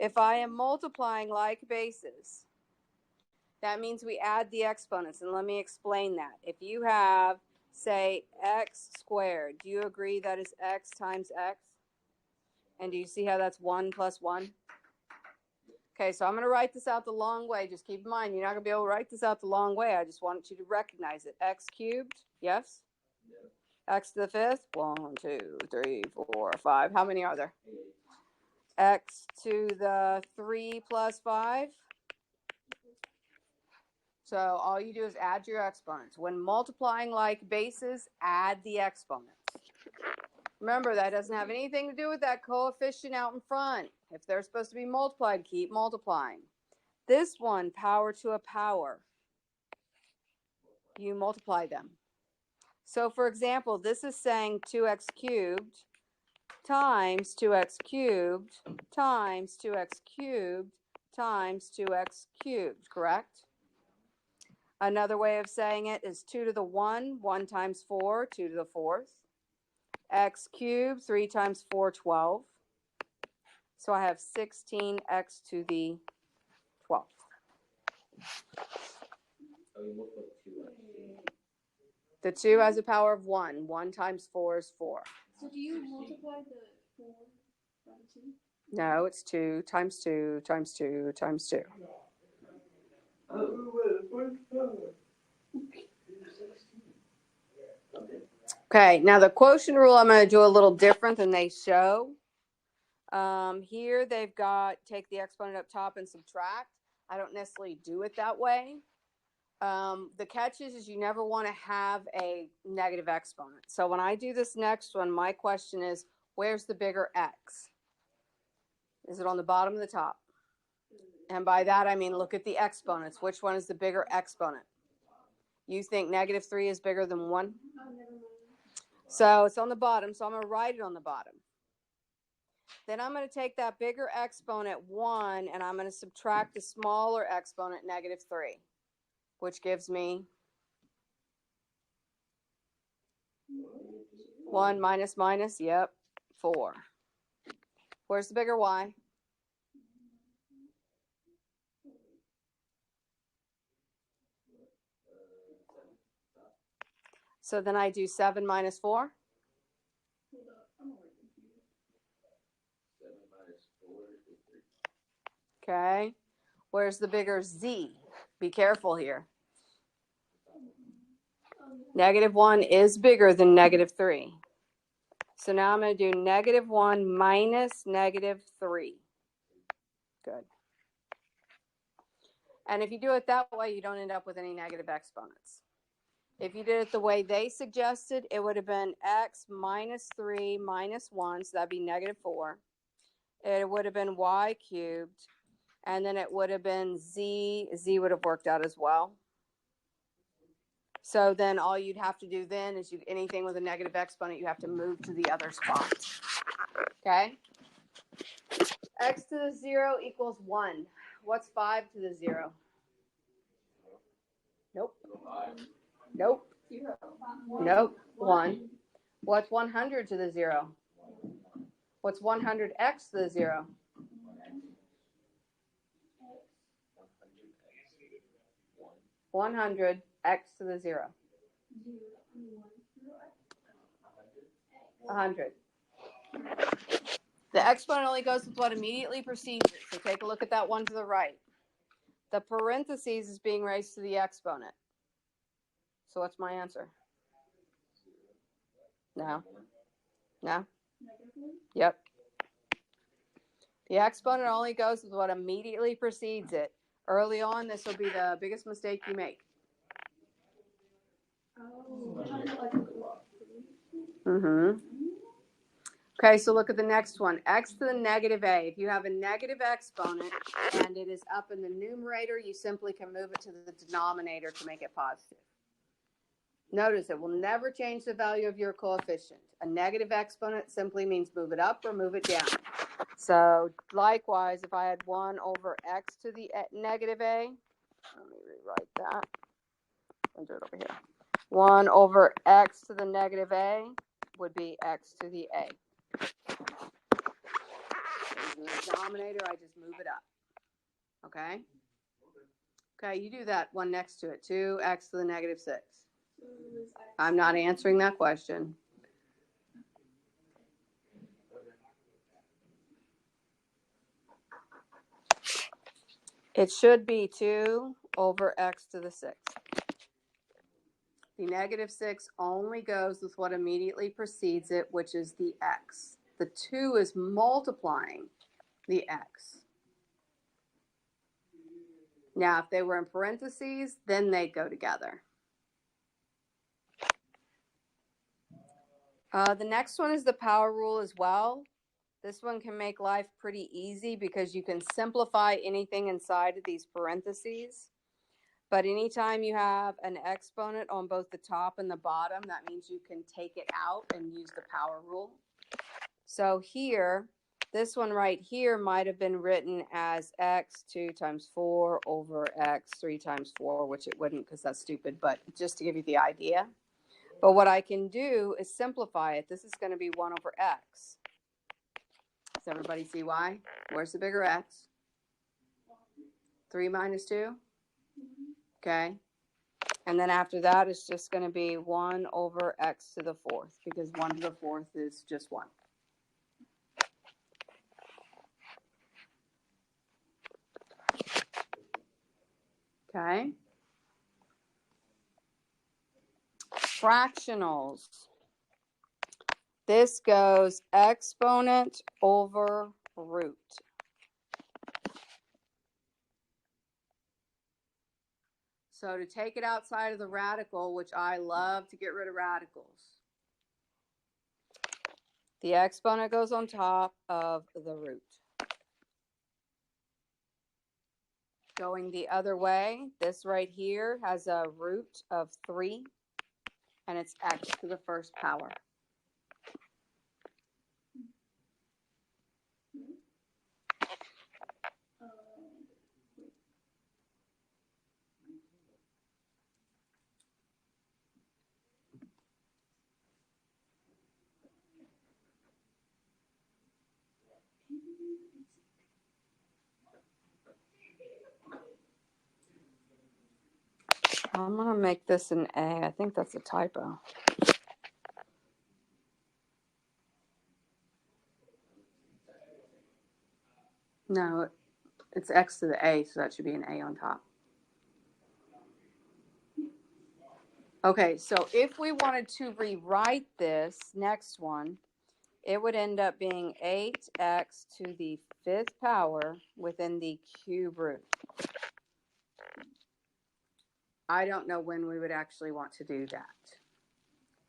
If I am multiplying like bases, that means we add the exponents. And let me explain that. If you have, say, x squared, do you agree that is x times x? And do you see how that's 1 plus 1? Okay, so I'm going to write this out the long way. Just keep in mind, you're not going to be able to write this out the long way. I just want you to recognize it. X cubed, yes? X to the fifth, 1, 2, 3, 4, 5. How many are there? X to the 3 plus 5. So all you do is add your exponents. When multiplying like bases, add the exponents. Remember, that doesn't have anything to do with that coefficient out in front. If they're supposed to be multiplied, keep multiplying. This one, power to a power, you multiply them. So for example, this is saying 2x cubed times 2x cubed times 2x cubed times 2x cubed, correct? Another way of saying it is 2 to the 1, 1 times 4, 2 to the 4th. X cubed, 3 times 4, 12. So I have 16x to the 12th. The 2 has a power of 1. 1 times 4 is 4. So do you multiply the 4 by the 2? No, it's 2 times 2 times 2 times 2. Okay, now the quotient rule I'm going to do a little different than they show. Here they've got take the exponent up top and subtract. I don't necessarily do it that way. The catch is you never want to have a negative exponent. So when I do this next one, my question is, where's the bigger x? Is it on the bottom or the top? And by that I mean look at the exponents. Which one is the bigger exponent? You think negative 3 is bigger than 1? So it's on the bottom, so I'm going to write it on the bottom. Then I'm going to take that bigger exponent 1 and I'm going to subtract the smaller exponent negative 3, which gives me 1 minus minus, yep, 4. Where's the bigger y? So then I do 7 minus 4. Okay. Where's the bigger z? Be careful here. Negative 1 is bigger than negative 3. So now I'm going to do negative 1 minus negative 3. Good. And if you do it that way, you don't end up with any negative exponents. If you did it the way they suggested, it would have been x minus 3 minus 1, so that'd be negative 4. It would have been y cubed, and then it would have been z. Z would have worked out as well. So then all you'd have to do then is anything with a negative exponent, you have to move to the other spot. Okay? X to the 0 equals 1. What's 5 to the 0? Nope. Nope. 0. Nope. 1. What's 100 to the 0? What's 100x to the 0? 100 x to the 0. 100. The exponent only goes with what immediately precedes it. So take a look at that one to the right. The parentheses is being raised to the exponent. So what's my answer? No. No? Yep. The exponent only goes with what immediately precedes it. Early on, this will be the biggest mistake you make. Mm-hmm. Okay, so look at the next one. X to the negative a. If you have a negative exponent and it is up in the numerator, you simply can move it to the denominator to make it positive. Notice it will never change the value of your coefficient. A negative exponent simply means move it up or move it down. So likewise, if I had 1 over x to the negative a, let me rewrite that. I'll do it over here. 1 over x to the negative a would be x to the a. In the denominator, I just move it up. Okay? Okay, you do that one next to it. 2x to the negative 6. I'm not answering that question. It should be 2 over x to the 6. The negative 6 only goes with what immediately precedes it, which is the x. The 2 is multiplying the x. Now, if they were in parentheses, then they'd go together. The next one is the power rule as well. This one can make life pretty easy because you can simplify anything inside of these parentheses. But anytime you have an exponent on both the top and the bottom, that means you can take it out and use the power rule. So here, this one right here might have been written as x 2 times 4 over x 3 times 4, which it wouldn't because that's stupid, but just to give you the idea. But what I can do is simplify it. This is going to be 1 over x. Does everybody see why? Where's the bigger x? 3 minus 2? Okay. And then after that, it's just going to be 1 over x to the 4th, because 1 to the 4th is just 1. Okay. Fractionals. This goes exponent over root. So to take it outside of the radical, which I love to get rid of radicals, the exponent goes on top of the root. Going the other way, this right here has a root of 3, and it's x to the first power. I'm going to make this an A. I think that's a typo. No, it's x to the A, so that should be an A on top. Okay, so if we wanted to rewrite this next one, it would end up being 8x to the 5th power within the cube root. I don't know when we would actually want to do that.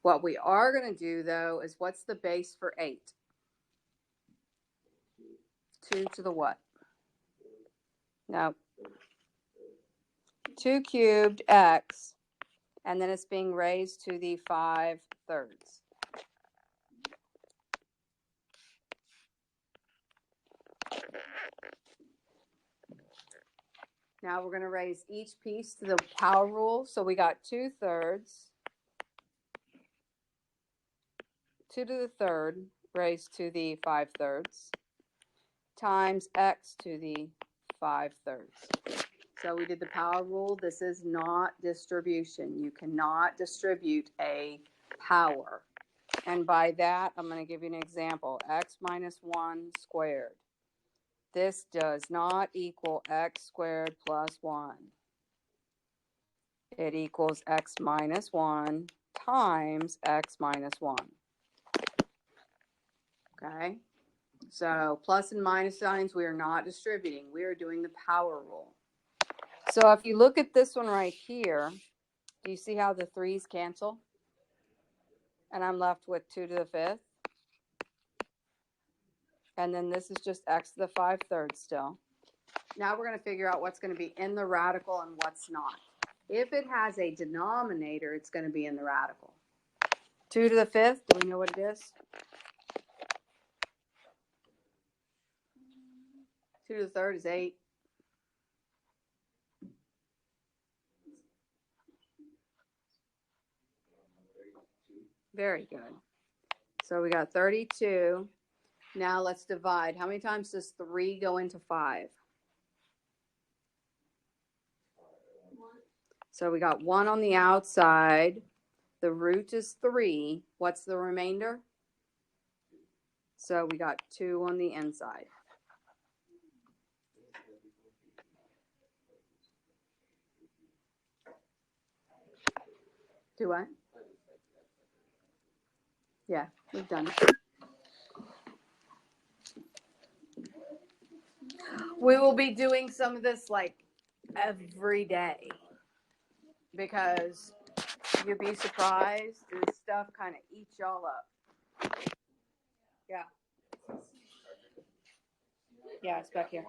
What we are going to do, though, is what's the base for 8? 2 to the what? No. 2 cubed x, and then it's being raised to the 5/3. Now we're going to raise each piece to the power rule. So we got 2/3, 2 to the 3rd raised to the 5/3 times x to the 5/3. So we did the power rule. This is not distribution. You cannot distribute a power. And by that, I'm going to give you an example. X minus 1 squared. This does not equal x squared plus 1. It equals x minus 1 times x minus 1. Okay? So plus and minus signs, we are not distributing. We are doing the power rule. So if you look at this one right here, do you see how the 3's cancel? And I'm left with 2 to the 5th. And then this is just x to the 5/3 still. Now we're going to figure out what's going to be in the radical and what's not. If it has a denominator, it's going to be in the radical. 2 to the 5th, do we know what it is? 2 to the 3rd is 8. Very good. So we got 32. Now let's divide. How many times does 3 go into 5? So we got 1 on the outside. The root is 3. What's the remainder? So we got 2 on the inside. Do what? Yeah, we've done it. We will be doing some of this like every day because you'd be surprised. This stuff kind of eats y'all up. Yeah. Yeah, it's back here.